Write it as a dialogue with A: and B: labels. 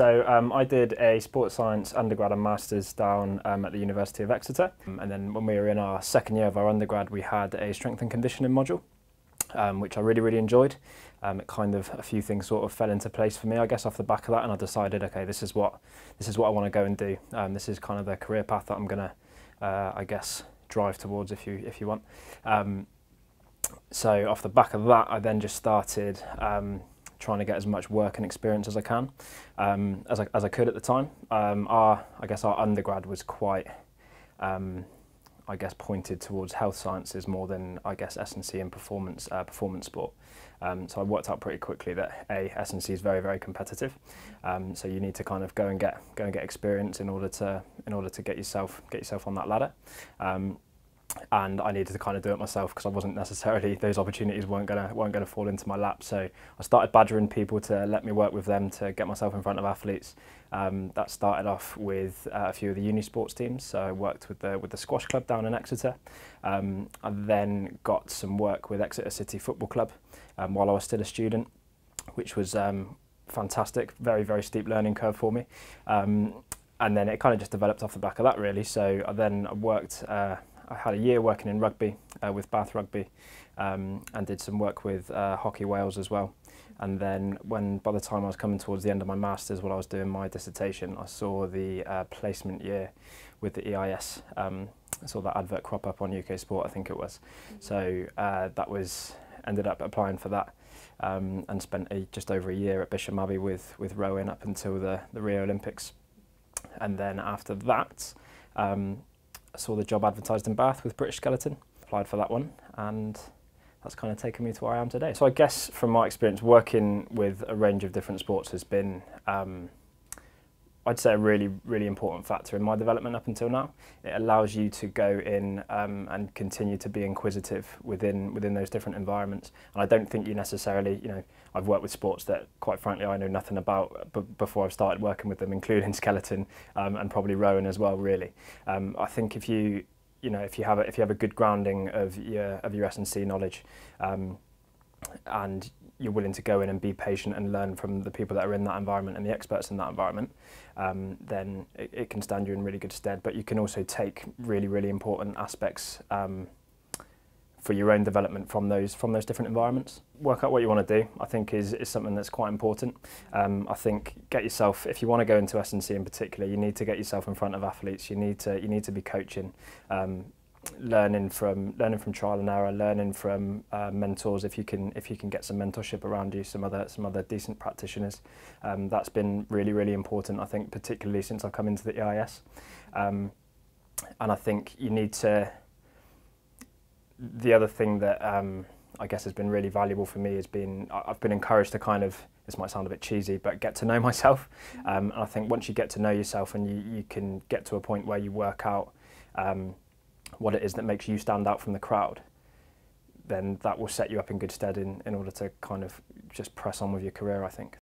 A: So I did a sports science undergrad and masters down at the University of Exeter, and then when we were in our second year of our undergrad we had a strength and conditioning module, which I really enjoyed. It kind of, a few things sort of fell into place for me, I guess, off the back of that, and I decided, okay, this is what I want to go and do. This is kind of the career path that I'm gonna, I guess, drive towards, if you want. So off the back of that, I then just started trying to get as much work and experience as I can, as I could at the time. I guess our undergrad was quite, I guess, pointed towards health sciences more than, I guess, S&C and performance sport. So I worked out pretty quickly that S&C is very competitive. So you need to kind of go and get experience in order to get yourself on that ladder. And I needed to kind of do it myself because I wasn't necessarily, those opportunities weren't gonna fall into my lap. So I started badgering people to let me work with them to get myself in front of athletes. That started off with a few of the uni sports teams. So I worked with the squash club down in Exeter. I then got some work with Exeter City Football Club while I was still a student, which was fantastic, very steep learning curve for me. And then it kind of just developed off the back of that, really. So I worked, I had a year working in rugby with Bath Rugby, and did some work with Hockey Wales as well. And then by the time I was coming towards the end of my masters, while I was doing my dissertation, I saw the placement year with the EIS. I saw that advert crop up on UK Sport, I think it was. So ended up applying for that, and spent just over a year at Bishop Abbey with rowing up until the Rio Olympics. And then after that, I saw the job advertised in Bath with British Skeleton, applied for that one, and that's kind of taken me to where I am today. So I guess from my experience working with a range of different sports has been, I'd say, a really important factor in my development up until now. It allows you to go in and continue to be inquisitive within those different environments. And I don't think you necessarily, I've worked with sports that, quite frankly, I know nothing about before I've started working with them, including skeleton and probably rowing as well, really. I think if you have a good grounding of your S&C knowledge, and you're willing to go in and be patient and learn from the people that are in that environment and the experts in that environment, then it can stand you in really good stead. But you can also take really important aspects for your own development from those different environments. Work out what you want to do, I think, is something that's quite important. I think get yourself, if you want to go into S&C in particular, you need to get yourself in front of athletes. You need to be coaching. Learning from trial and error, learning from mentors. If you can get some mentorship around you, some other decent practitioners, that's been really important. I think particularly since I've come into the EIS, and I think you need to. The other thing that I guess has been really valuable for me has been I've been encouraged to kind of, this might sound a bit cheesy, but get to know myself. And I think once you get to know yourself and you can get to a point where you work out what it is that makes you stand out from the crowd, then that will set you up in good stead in order to kind of just press on with your career, I think.